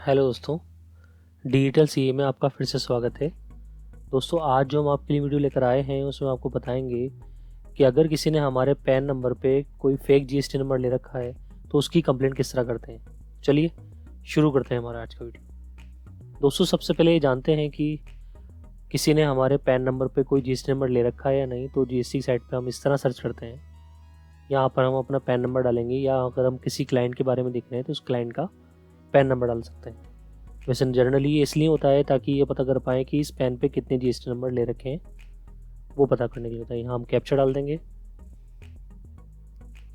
Hello दोस्तों, digital CA में आपका फिर से स्वागत है। दोस्तों, आज जो हम आपके लिए वीडियो लेकर आए हैं उसमें आपको बताएंगे कि अगर किसी ने हमारे पैन नंबर पे कोई फेक जीएसटी नंबर ले रखा है तो उसकी कंप्लेंट किस तरह करते हैं। चलिए शुरू करते हैं हमारा आज का वीडियो। दोस्तों, सबसे पहले ये जानते हैं कि किसी ने हमारे पैन नंबर पे कोई जीएसटी नंबर ले रखा है या नहीं। तो जीएसटी साइट पर हम इस तरह सर्च करते हैं। यहाँ पर हम अपना पैन नंबर डालेंगे, या अगर हम किसी क्लाइंट के बारे में देख रहे हैं तो उस क्लाइंट का पैन नंबर डाल सकते हैं। वैसे जनरली ये इसलिए होता है ताकि ये पता कर पाएँ कि इस पेन पे कितने जीएसटी नंबर ले रखे हैं, वो पता करने के लिए होता है। यहाँ हम कैप्चा डाल देंगे।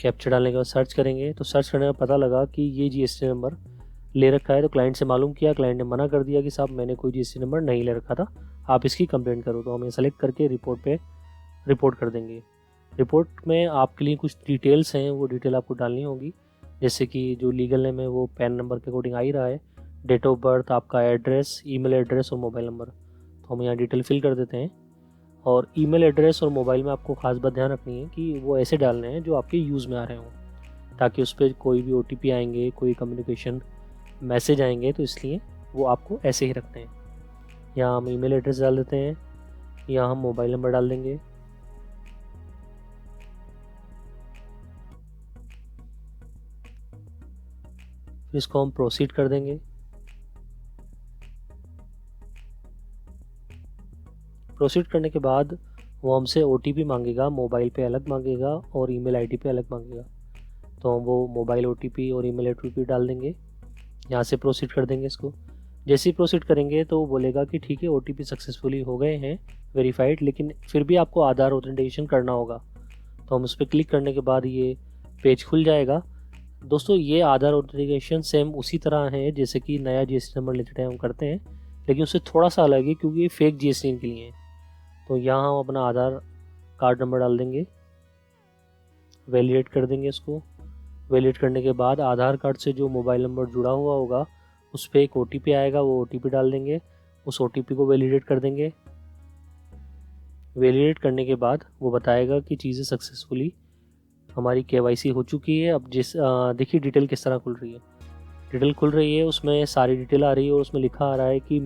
कैप्चा डालने के बाद सर्च करेंगे, तो सर्च करने का पता लगा कि ये जीएसटी नंबर ले रखा है। तो क्लाइंट से मालूम किया, क्लाइंट ने मना कर दिया कि साहब मैंने कोई जीएसटी नंबर नहीं ले रखा था, आप इसकी कंप्लेंट करो। तो हम ये सेलेक्ट करके रिपोर्ट पे रिपोर्ट कर देंगे। रिपोर्ट में आपके लिए कुछ डिटेल्स हैं, वो डिटेल आपको डालनी होगी। जैसे कि जो लीगल नेम है वो पैन नंबर के अकॉर्डिंग आ ही रहा है, डेट ऑफ बर्थ, आपका एड्रेस, ईमेल एड्रेस और मोबाइल नंबर। तो हम यहाँ डिटेल फिल कर देते हैं। और ईमेल एड्रेस और मोबाइल में आपको खास बात ध्यान रखनी है कि वो ऐसे डालने हैं जो आपके यूज़ में आ रहे हों, ताकि उस पर कोई भी OTP आएंगे, कोई कम्युनिकेशन मैसेज आएंगे, तो इसलिए वो आपको ऐसे ही रखते हैं। यहाँ हम ईमेल एड्रेस डाल देते हैं, यहाँ हम मोबाइल नंबर डाल देंगे। फिर इसको हम प्रोसीड कर देंगे। प्रोसीड करने के बाद वो हमसे OTP मांगेगा, मोबाइल पे अलग मांगेगा और ईमेल आईडी पे अलग मांगेगा। तो हम वो मोबाइल OTP और ईमेल OTP डाल देंगे। यहाँ से प्रोसीड कर देंगे इसको। जैसे ही प्रोसीड करेंगे तो वो बोलेगा कि ठीक है, OTP सक्सेसफुली हो गए हैं, वेरीफाइड, लेकिन फिर भी आपको आधार ऑथेंटिकेशन करना होगा। तो हम उस पर क्लिक करने के बाद ये पेज खुल जाएगा। दोस्तों, ये आधार ऑथेंटिकेशन सेम उसी तरह है जैसे कि नया जीएसटी नंबर लेते टाइम हम करते हैं, लेकिन उससे थोड़ा सा अलग है क्योंकि ये फेक जीएसटी के लिए है। तो यहाँ हम अपना आधार कार्ड नंबर डाल देंगे, वैलिडेट कर देंगे इसको। वैलिडेट करने के बाद आधार कार्ड से जो मोबाइल नंबर जुड़ा हुआ होगा उस पर एक OTP आएगा, वो OTP डाल देंगे। उस OTP को वैलिडेट कर देंगे। वैलिडेट करने के बाद वो बताएगा कि चीज़ें सक्सेसफुली हमारी KYC हो चुकी है। अब देखिए डिटेल किस तरह खुल रही है। डिटेल खुल रही है, उसमें सारी डिटेल आ रही है और उसमें लिखा आ रहा है कि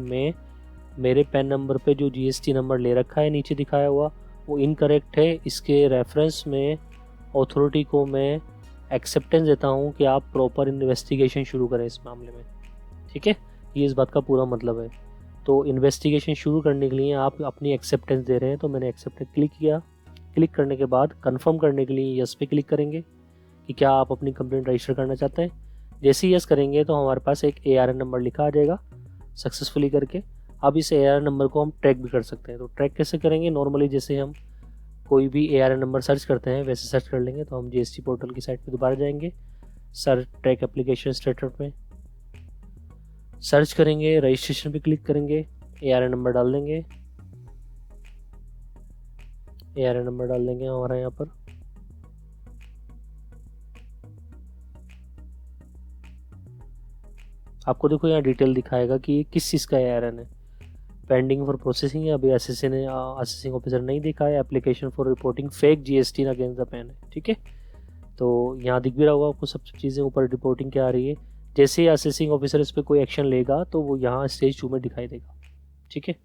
मेरे पैन नंबर पे जो GST नंबर ले रखा है नीचे दिखाया हुआ, वो इनकरेक्ट है। इसके रेफरेंस में अथॉरिटी को मैं एक्सेप्टेंस देता हूँ कि आप प्रॉपर इन्वेस्टिगेशन शुरू करें इस मामले में। ठीक है, ये इस बात का पूरा मतलब है। तो इन्वेस्टिगेशन शुरू करने के लिए आप अपनी एक्सेप्टेंस दे रहे हैं, तो मैंने एक्सेप्ट क्लिक किया। क्लिक करने के बाद कंफर्म करने के लिए यस पे क्लिक करेंगे कि क्या आप अपनी कंप्लेंट रजिस्टर करना चाहते हैं। जैसे ही यस करेंगे तो हमारे पास एक ARN नंबर लिखा आ जाएगा सक्सेसफुली करके। अब इस ARN नंबर को हम ट्रैक भी कर सकते हैं। तो ट्रैक कैसे करेंगे, नॉर्मली जैसे हम कोई भी ARN नंबर सर्च करते हैं वैसे सर्च कर लेंगे। तो हम GST पोर्टल की साइट पे दोबारा जाएंगे, सर्च ट्रैक एप्लीकेशन स्टेटस में सर्च करेंगे, रजिस्ट्रेशन पे क्लिक करेंगे, ARN नंबर डाल देंगे। ARN नंबर डाल देंगे हमारा यहाँ पर। आपको देखो यहाँ डिटेल दिखाएगा कि ये किस चीज़ का ARN है। पेंडिंग फॉर प्रोसेसिंग है, अभी असेसिंग ऑफिसर नहीं देखा है। Application for reporting fake GST against the pan है। ठीक है, तो यहाँ दिख भी रहा होगा आपको सब चीज़ें ऊपर रिपोर्टिंग क्या आ रही है। जैसे ही असेसिंग ऑफिसर इस पर कोई एक्शन लेगा तो वो यहाँ स्टेज 2 में दिखाई देगा। ठीक है।